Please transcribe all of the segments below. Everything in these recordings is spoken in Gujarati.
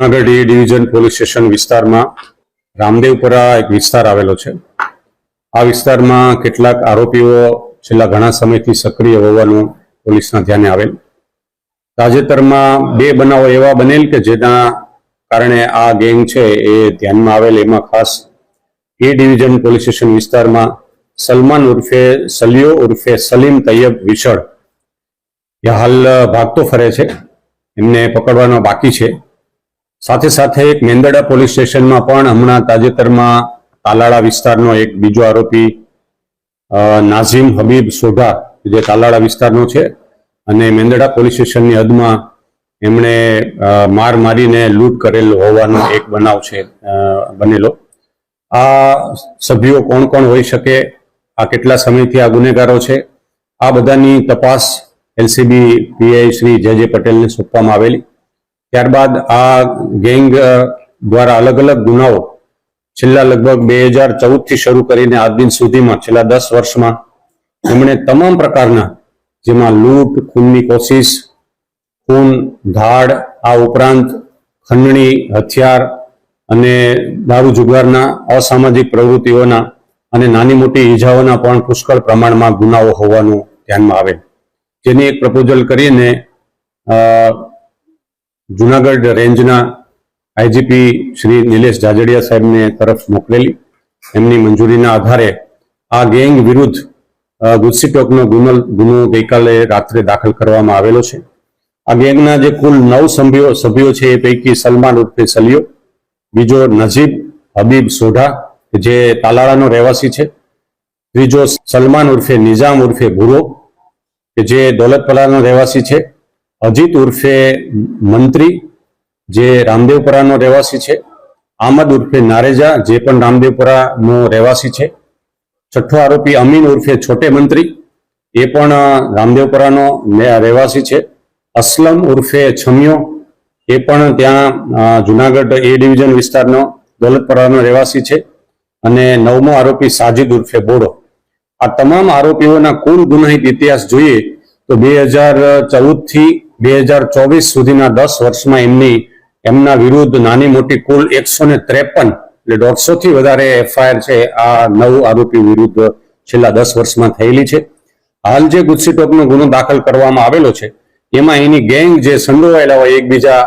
જુનાગઢ એ ડિવિઝન પોલીસ સ્ટેશન વિસ્તારમાં રામદેવપરા એક વિસ્તાર આવેલો છે। આ વિસ્તારમાં કેટલાક આરોપીઓ છેલ્લા ઘણા સમયથી સક્રિય હોવાનું પોલીસના ધ્યાને આવેલ। તાજેતરમાં બે બનાવો એવા બનેલ કે જેના કારણે આ ગેંગ છે એ ધ્યાનમાં આવેલ। એમાં ખાસ એ ડિવિઝન પોલીસ સ્ટેશન વિસ્તારમાં સલમાન ઉર્ફે સલિયો ઉર્ફે સલીમ તૈયબ વિશળ એ હાલ ભાગતો ફરે છે, એમને પકડવાનો બાકી છે। સાથે સાથે એક મેંદરડા પોલીસ સ્ટેશનમાં પણ હમણાં તાજેતરમાં તાલાળા વિસ્તારનો એક બીજો આરોપી નાઝીમ હબીબ સોઢા જે તાલાળા વિસ્તારનો છે અને મેંદરડા પોલીસ સ્ટેશનની હદમાં એમણે માર મારીને લૂંટ કરેલ હોવાનો એક બનાવ છે બનેલો। આ સભ્યો કોણ કોણ હોઈ શકે, આ કેટલા સમયથી આ ગુનેગારો છે, આ બધાની તપાસ એલસીબી પીઆઈ શ્રી જે પટેલને સોંપવામાં આવેલી। ત્યારબાદ આ ગેંગ દ્વારા અલગ અલગ ગુનાઓ છેલ્લા લગભગ 2014 થી શરૂ કરીને આજ દિન સુધીમાં છેલ્લા 10 વર્ષમાં એમણે તમામ પ્રકારના, જેમાં લૂંટ, ખૂનની કોશિશ, ખૂન, ધાડ, આ ઉપરાંત ખંડણી, હથિયાર અને દારૂ જુગારના અસામાજિક પ્રવૃત્તિઓના અને નાની મોટી ઈજાઓના પણ પુષ્કળ પ્રમાણમાં ગુનાઓ હોવાનું ધ્યાનમાં આવે, જેની એક પ્રપોઝલ કરીને જુનાગઢ રેન્જના આઈજીપી શ્રી નિલેશ જાજડિયા સાહેબને તરફ મોકલેલી। એમની મંજૂરીના આધારે આ ગેંગ વિરુદ્ધ ગુજસીટોકનો ગુનો ગઈકાલે રાત્રે દાખલ કરવામાં આવેલો છે। આ ગેંગના જે કુલ 9 સભ્યો છે એ પૈકી સલમાન ઉર્ફે સલિયો, બીજો નજીબ હબીબ સોઢા જે તાલાળાનો રહેવાસી છે, ત્રીજો સલમાન ઉર્ફે નિઝામ ઉર્ફે ભૂરો કે જે દોલતપરાનો રહેવાસી છે, અજીત ઉર્ફે મંત્રી જે રામદેવપરાનો રહેવાસી છે, આમદ ઉર્ફે નારેજા જે પણ રામદેવપરાનો રહેવાસી છે, છઠ્ઠો આરોપી અમીન ઉર્ફે છોટે મંત્રી એ પણ રામદેવપરાનો રહેવાસી છે, અસલમ ઉર્ફે છમિયો એ પણ ત્યાં જુનાગઢ એ ડિવિઝન વિસ્તારનો દોલતપરાનો રહેવાસી છે, અને નવમો આરોપી સાજિદ ઉર્ફે બોડો। આ તમામ આરોપીઓના કુલ ગુનાહિત ઇતિહાસ જોઈએ તો 2014 થી 2024 સુધીના 10 વર્ષમાં એમના વિરુદ્ધ નાની મોટી કુલ 153 એટલે 150 થી વધારે એફઆઈઆર છે આ 9 આરોપી વિરુદ્ધ છેલ્લા 10 વર્ષમાં થયેલી છે। હાલ જે ગુજસીટોકનો ગુનો દાખલ કરવામાં આવેલો છે એમાં એની ગેંગ જે સંડોવાયેલા હોય એકબીજા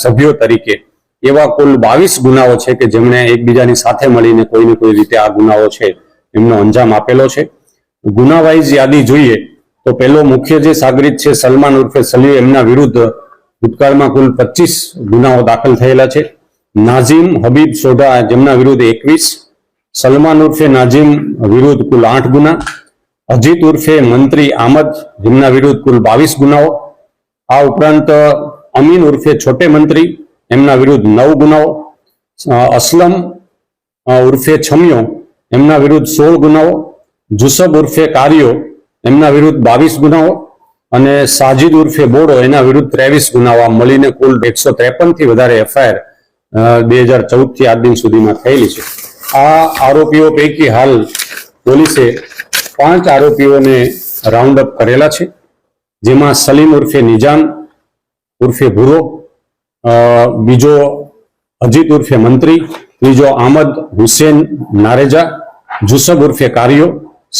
સભ્યો તરીકે એવા કુલ 22 ગુનાઓ છે કે જેમણે એકબીજાની સાથે મળીને કોઈને કોઈ રીતે આ ગુનાઓ છે એમનો અંજામ આપેલો છે। ગુનાવાઇઝ યાદી જોઈએ તો પહેલો મુખ્ય જે સાગરીત છે સલમાન ઉર્ફે સલિયો, એમના વિરુદ્ધ ભૂતકાળમાં કુલ 25 ગુનાઓ દાખલ થયેલા છે। નાઝીમ હબીબ સોઢા જેમના વિરુદ્ધ 21, સલમાન ઉર્ફે નાઝીમ વિરુદ્ધ કુલ 8 ગુના, અજીત ઉર્ફે મંત્રી આમદ જેમના વિરુદ્ધ કુલ 22 ગુનાઓ, આ ઉપરાંત અમીન ઉર્ફે છોટે મંત્રી એમના વિરુદ્ધ 9 ગુનાઓ, અસલમ ઉર્ફે છમિયો એમના વિરુદ્ધ 16 ગુનાઓ, જુસબ ઉર્ફે કારિયો એમના વિરુદ્ધ 22 ગુનાઓ અને સાજિદ ઉર્ફે બોડો એના વિરુદ્ધ 23 ગુનાઓ, મળીને કુલ 153 થી વધારે એફઆઈઆર 2014 થી આજ દિન સુધીમાં થયેલી છે। આ આરોપીઓ પૈકી હાલ પોલીસે 5 આરોપીઓને રાઉન્ડ અપ કરેલા છે, જેમાં સલીમ ઉર્ફે નિઝામ ઉર્ફે ભૂરો, બીજો અજીત ઉર્ફે મંત્રી, ત્રીજો આમદ હુસેન નારેજા, જુસબ ઉર્ફે કારિયો,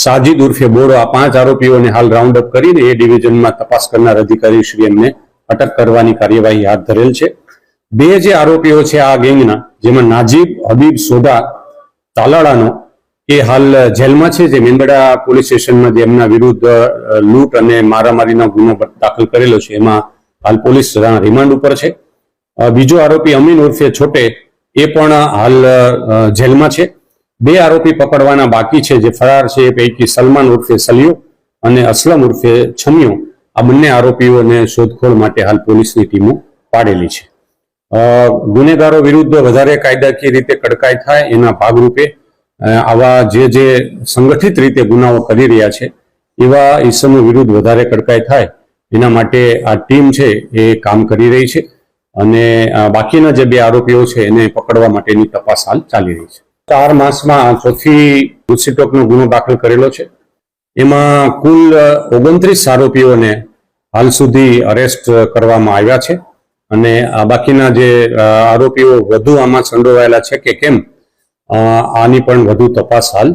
સાજિદ ઉર્ફે બોડો, આ 5 આરોપીઓને હાલ રાઉન્ડ અપ કરીને એ ડિવિઝનમાં તપાસ કરનાર અધિકારી શ્રી એમને અટક કરવાની કાર્યવાહી હાથ ધરેલ છે। બે જે આરોપીઓ છે આ ગેંગના, જેમાં નાજીબ હબીબ સોઢા તાલાળાનો એ હાલ જેલમાં છે, જે મેંદરડા પોલીસ સ્ટેશનમાં જે એમના વિરુદ્ધ લૂંટ અને મારામારીનો ગુનો દાખલ કરેલો છે એમાં હાલ પોલીસ રિમાન્ડ ઉપર છે। બીજો આરોપી અમીન ઉર્ફે છોટે એ પણ હાલ જેલમાં છે। બે આરોપી પકડવાના બાકી છે જે ફરાર છે એ પૈકી સલમાન ઉર્ફે સલિયો અને અસલમ ઉર્ફે છમિયો, આ બંને આરોપીઓને શોધખોળ માટે હાલ પોલીસની ટીમો પાડેલી છે। ગુનેગારો વિરુદ્ધ વધારે કાયદાકીય રીતે કડકાઈ થાય એના ભાગરૂપે આવા જે સંગઠિત રીતે ગુનાઓ કરી રહ્યા છે એવા ઈસમો વિરુદ્ધ વધારે કડકાઈ થાય એના માટે આ ટીમ છે એ કામ કરી રહી છે, અને બાકીના જે બે આરોપીઓ છે એને પકડવા માટેની તપાસ હાલ ચાલી રહી છે। 4 માસમાં ચોથી ગુજસીટોકનો ગુનો દાખલ કરેલો છે, એમાં કુલ 29 આરોપીઓને હાલ સુધી અરેસ્ટ કરવામાં આવ્યા છે અને આ બાકીના જે આરોપીઓ વધુ આમાં સંડોવાયેલા છે કે કેમ આની પણ વધુ તપાસ હાલ